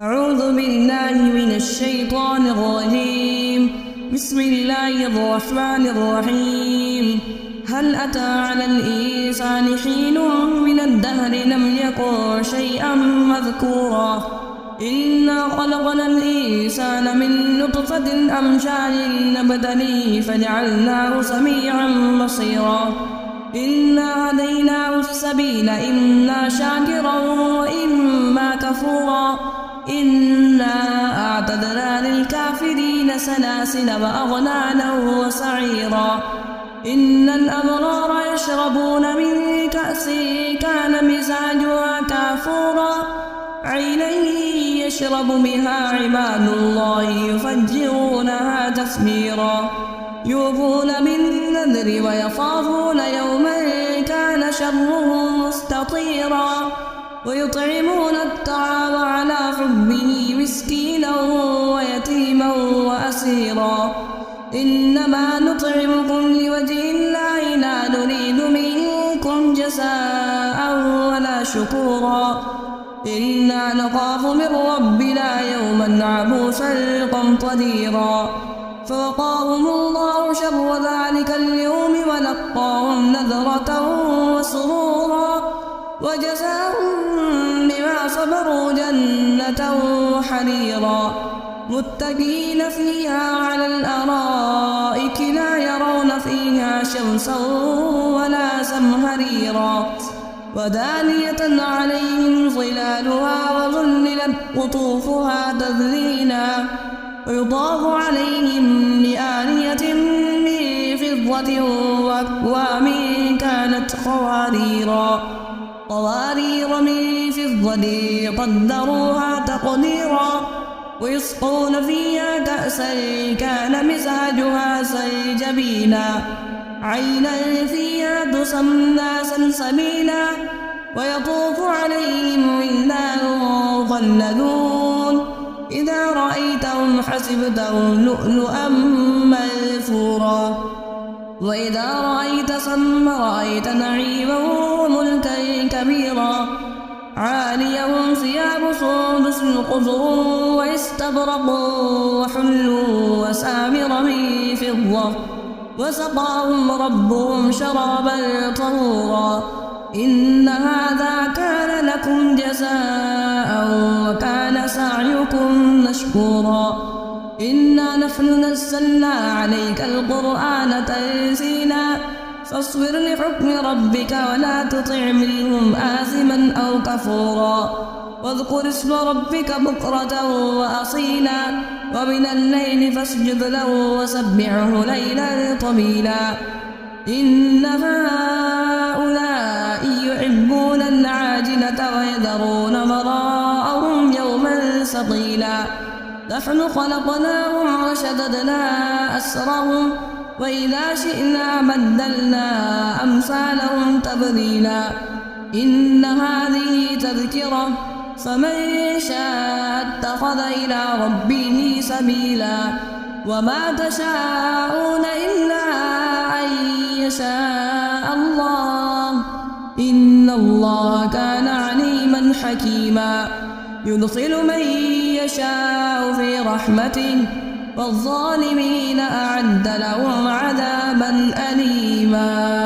أعوذ بالله من الشيطان الرجيم. بسم الله الرحمن الرحيم. هل أتى على الإنسان حين من الدهر لم يكن شيئا مذكورا إنا خلقنا الإنسان من نطفة أمشاج نبتليه فجعلناه سميعا بصيرا إنا هديناه السبيل إما شاكرا وإما كفورا إنا أعتدنا للكافرين سلاسل وأغلالا وسعيرا إن الأبرار يشربون من كأس كان مزاجها كافورا عينا يشرب بها عباد الله يفجرونها تفجيرا يوفون بالنذر ويخافون يوما كان شره مستطيرا ويطعمون الطعام على حبه مسكينا ويتيما وأسيرا إنما نطعمكم لوجه الله لا نريد منكم جزاء ولا شكورا إنا نخاف من ربنا يوما عبوسا قمطريرا فوقاهم الله شر ذلك اليوم ولقاهم نذرة وسرورا وجزاهم بما صبروا جنة وحريرا متكئين فيها على الأرائك لا يرون فيها شمسا ولا زمهريرا ودانية عليهم ظلالها وظللت قطوفها تذليلا ويطاف عليهم بآنية من فضة وأكواب كانت قوارير من فضة قدروها تقديرا ويسقون فيها كأسا كان مزاجها سلجبيلا عينا فيها تسمى سلسبيلا ويطوف عليهم ولدان مخلدون إذا رأيتهم حسبتهم لؤلؤا منثورا وإذا رأيت ثم رأيت نعيما وملكا كبيرا عاليهم ثياب سندس خضر واستبرق وحلوا وسامر من فضة وسقاهم ربهم شرابا طهورا إن هذا كان لكم جزاء وكان سعيكم مشكورا إنا نحن نزلنا عليك القرآن تنزيلا فاصبر لحكم ربك ولا تطع منهم آثما أو كفورا واذكر اسم ربك بكرة وأصيلا ومن الليل فاسجد له وسبحه ليلا طويلا إن هؤلاء يحبون العاجلة ويذرون وراءهم يوما ثقيلا نحن خلقناهم وشددنا أسرهم وإذا شئنا بدلنا أمثالهم تبديلا إن هذه تذكرة فمن شاء اتخذ إلى ربه سبيلا وما تشاءون إلا أن يشاء الله إن الله كان عليما حكيما يدخل من يشاء في رحمته والظالمين أعد لهم عذابا أليما.